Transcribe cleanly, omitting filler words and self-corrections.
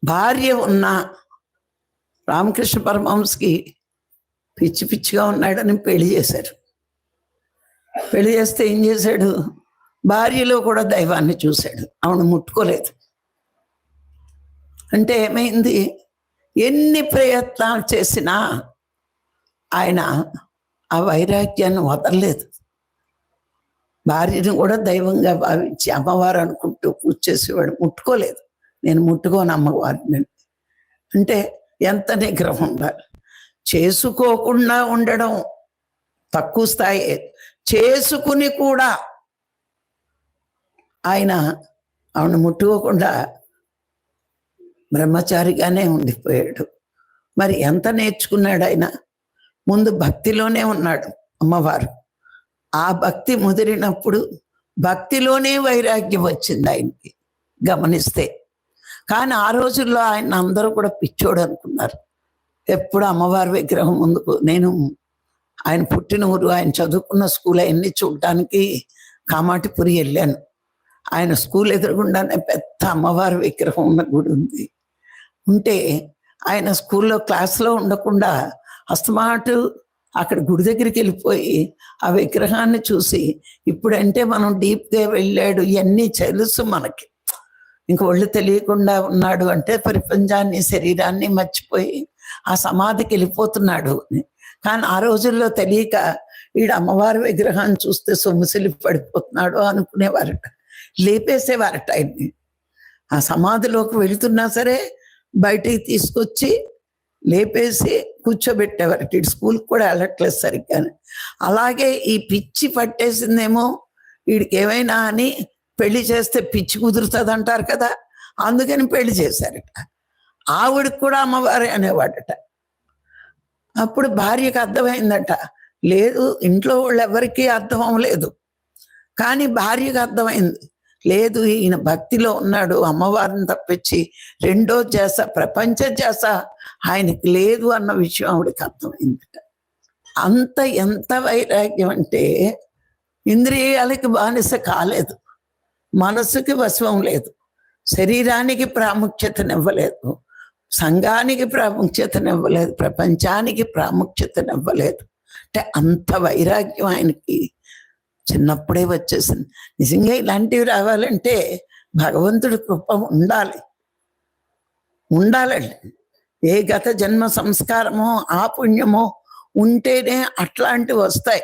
భార్య ఉన్న రామకృష్ణ పరమహంసకి పిచ్చి పిచ్చిగా ఉన్నాడని పెళ్లి చేశారు. పెళ్లి చేస్తే ఏం చేశాడు? భార్యలో కూడా దైవాన్ని చూశాడు. ఆవిడ ముట్టుకోలేదు. అంటే ఏమైంది? ఎన్ని ప్రయత్నాలు చేసినా ఆయన ఆ వైరాగ్యాన్ని వదలలేదు. భార్యను కూడా దైవంగా భావించి అమ్మవారు అనుకుంటూ పూజ చేసేవాడు. ముట్టుకోలేదు. నేను ముట్టుకోను అమ్మవారిని. అంటే ఎంత నిగ్రహం ఉండాలి. చేసుకోకుండా ఉండడం తక్కువ స్థాయి, చేసుకుని కూడా ఆయన ఆవిడ ముట్టుకోకుండా బ్రహ్మచారిగానే ఉండిపోయాడు. మరి ఎంత నేర్చుకున్నాడు ఆయన? ముందు భక్తిలోనే ఉన్నాడు అమ్మవారు. ఆ భక్తి ముదిరినప్పుడు భక్తిలోనే వైరాగ్యం వచ్చింది ఆయనకి గమనిస్తే. కానీ ఆ రోజుల్లో ఆయన అందరూ కూడా పిచ్చోడు అనుకున్నారు. ఎప్పుడు అమ్మవారి విగ్రహం ముందుకు, నేను ఆయన పుట్టిన ఊరు, ఆయన చదువుకున్న స్కూల్ అవన్నీ చూడటానికి కామాటిపురి వెళ్ళాను. ఆయన స్కూల్ ఎదురుగుండానే పెద్ద అమ్మవారి విగ్రహం ఉన్న గుడి ఉంది. ఉంటే ఆయన స్కూల్లో క్లాస్లో ఉండకుండా అస్తమాటు అక్కడ గుడి దగ్గరికి వెళ్ళిపోయి ఆ విగ్రహాన్ని చూసి, ఇప్పుడంటే మనం డీప్గా వెళ్ళాడు ఇవన్నీ తెలుసు మనకి, ఇంక ఒళ్ళు తెలియకుండా ఉన్నాడు అంటే ప్రపంచాన్ని శరీరాన్ని మర్చిపోయి ఆ సమాధికి వెళ్ళిపోతున్నాడు. కానీ ఆ రోజుల్లో తెలియక వీడు అమ్మవారి విగ్రహాన్ని చూస్తే సొమ్ముసిలి పడిపోతున్నాడు అనుకునేవారట. లేపేసేవారట ఆయన్ని. ఆ సమాధిలోకి వెళుతున్నా సరే బయటికి తీసుకొచ్చి లేపేసి కూర్చోబెట్టేవారట. ఇటు స్కూల్కి కూడా వెళ్ళట్లేదు సరిగ్గా. అలాగే ఈ పిచ్చి పట్టేసిందేమో వీడికి ఏమైనా అని పెళ్లి చేస్తే పిచ్చి కుదురుతుంది అంటారు కదా, అందుకని పెళ్లి చేశారట. ఆవిడకి కూడా అమ్మవారే అనేవాడట. అప్పుడు భార్యకు అర్థమైందట. లేదు, ఇంట్లో వాళ్ళు ఎవరికీ అర్థం అవ్వలేదు, కానీ భార్యకు అర్థమైంది. లేదు, ఈయన భక్తిలో ఉన్నాడు, అమ్మవారిని తప్పించి రెండో చేస ప్రపంచ చేస ఆయనకి లేదు అన్న విషయం ఆవిడకి అర్థమైందట. అంత ఎంత వైరాగ్యం అంటే ఇంద్రియాలకి బానిస కాలేదు, మనసుకి వశం లేదు, శరీరానికి ప్రాముఖ్యతనివ్వలేదు, సంఘానికి ప్రాముఖ్యతనివ్వలేదు, ప్రపంచానికి ప్రాముఖ్యతనివ్వలేదు. అంటే అంత వైరాగ్యం ఆయనకి చిన్నప్పుడే వచ్చేసింది. నిజంగా ఇలాంటివి రావాలంటే భగవంతుడి కృప ఉండాలండి. ఏ గత జన్మ సంస్కారమో ఆ పుణ్యమో ఉంటేనే అట్లాంటివి వస్తాయి.